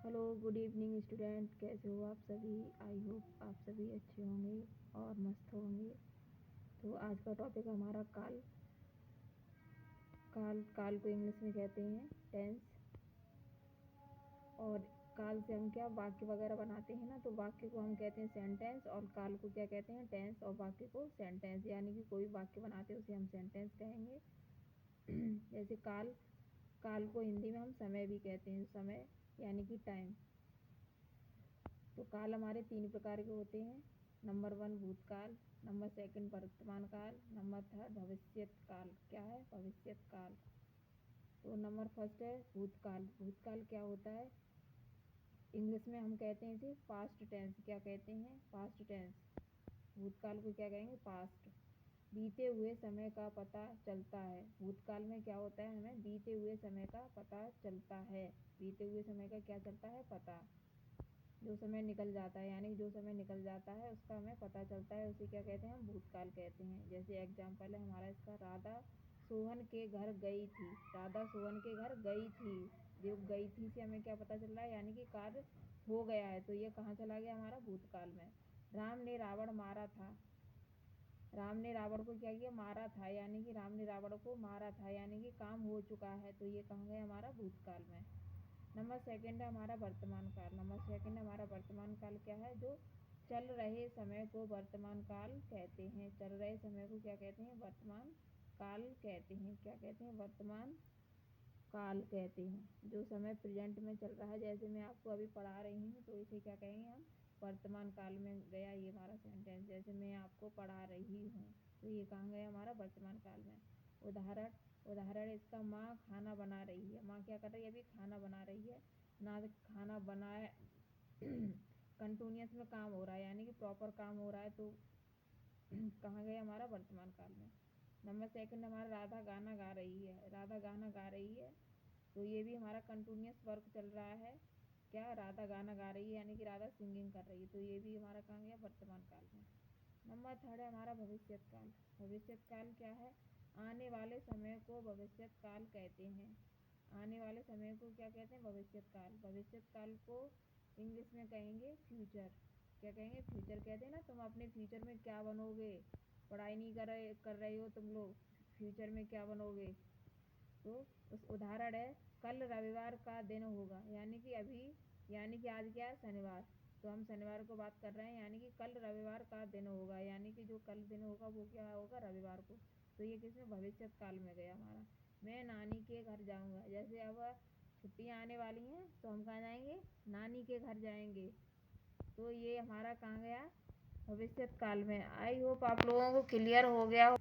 Hello good evening student, कैसे हो आप सभी। आई होप आप सभी अच्छे होंगे और मस्त होंगे। तो आज का टॉपिक हमारा काल काल काल को इंग्लिश में कहते हैं टेंस। और काल से हम क्या वाक्य वगैरह बनाते हैं ना, तो वाक्य को हम कहते हैं सेंटेंस, और काल को क्या कहते हैं टेंस, और वाक्य को सेंटेंस। यानी कि कोई वाक्य बनाते हैं उसे हम सेंटेंस कहेंगे। जैसे काल काल को हिंदी में हम समय भी कहते हैं, समय यानी कि टाइम। तो काल हमारे 3 प्रकार के होते हैं। नंबर 1 भूतकाल, नंबर 2 वर्तमान काल, नंबर 3 भविष्यत काल। क्या है भविष्यत काल। तो नंबर 1 है भूतकाल। भूतकाल क्या होता है, इंग्लिश में हम कहते हैं इसे पास्ट टेंस। क्या कहते हैं पास्ट टेंस। भूतकाल को क्या कहेंगे पास्ट। बीते हुए समय का पता चलता है। भूतकाल में क्या होता है, हमें बीते हुए समय का पता चलता है। बीते हुए समय का क्या चलता है पता। जो समय निकल जाता है, यानी जो समय निकल जाता है उसका हमें पता चलता है, उसे क्या कहते हैं हम भूतकाल कहते हैं। जैसे एग्जाम्पल है हमारा इसका, राधा सोहन के घर गई थी। राधा सोहन के घर गई थी। जो गई थी से हमें क्या पता चल रहा है, यानी कि कार्य हो गया है, तो ये कहाँ चला गया हमारा भूतकाल में। राम ने रावण मारा था। राम ने रावण को क्या किया, मारा था, यानी कि राम ने रावण को मारा था, यानी कि काम हो चुका है, तो ये कहाँ गया हमारा भूतकाल में। नंबर 2 है हमारा वर्तमान काल। नंबर 2 हमारा वर्तमान काल क्या है, जो चल रहे समय को वर्तमान काल कहते हैं। चल रहे समय को क्या कहते हैं वर्तमान काल कहते हैं। क्या कहते हैं वर्तमान काल कहते हैं। जो समय प्रेजेंट में चल रहा है, जैसे मैं आपको अभी पढ़ा रही हूँ, तो इसे क्या कहेंगे हम वर्तमान काल में गया ये हमारा सेंटेंस। जैसे मैं आपको पढ़ा रही हूँ, तो ये कहाँ गया हमारा वर्तमान काल में। उदाहरण उदाहरण इसका, माँ खाना बना रही है। माँ क्या कर रही है, अभी खाना बना रही है ना। खाना बनाए कंटिन्यूस में काम हो रहा है, यानी कि प्रॉपर काम हो रहा है, तो कहाँ गया हमारा वर्तमान काल में। नंबर 2 हमारा, राधा गाना गा रही है। राधा गाना गा रही है, तो ये भी हमारा कंटिन्यूस वर्क चल रहा है। क्या, राधा गाना गा रही है, यानी कि राधा सिंगिंग कर रही है, तो ये भी हमारा कहाँ गया वर्तमान काल में। नंबर 3 है हमारा भविष्यत काल। भविष्यत काल क्या है, आने वाले समय को भविष्यत काल कहते हैं। आने वाले समय को क्या कहते हैं भविष्यत काल। भविष्यत काल को इंग्लिश में कहेंगे फ्यूचर। क्या कहेंगे फ्यूचर। कहते हैं ना, तुम अपने फ्यूचर में क्या बनोगे, पढ़ाई नहीं कर रहे हो तुम लोग, फ्यूचर में क्या बनोगे। तो उस उदाहरण है, कल रविवार का दिन होगा, यानी कि अभी, यानी कि आज क्या है शनिवार, तो हम शनिवार को बात कर रहे हैं, यानी कि कल रविवार का दिन होगा, यानी कि जो कल दिन होगा वो क्या होगा रविवार को। तो ये किसमें भविष्यत काल में गया हमारा। मैं नानी के घर जाऊंगा। जैसे अब छुट्टियां आने वाली हैं, तो हम कहाँ जाएंगे, नानी के घर जाएंगे, तो ये हमारा कहाँ गया भविष्यत काल में। आई होप आप लोगों को क्लियर हो गया हो।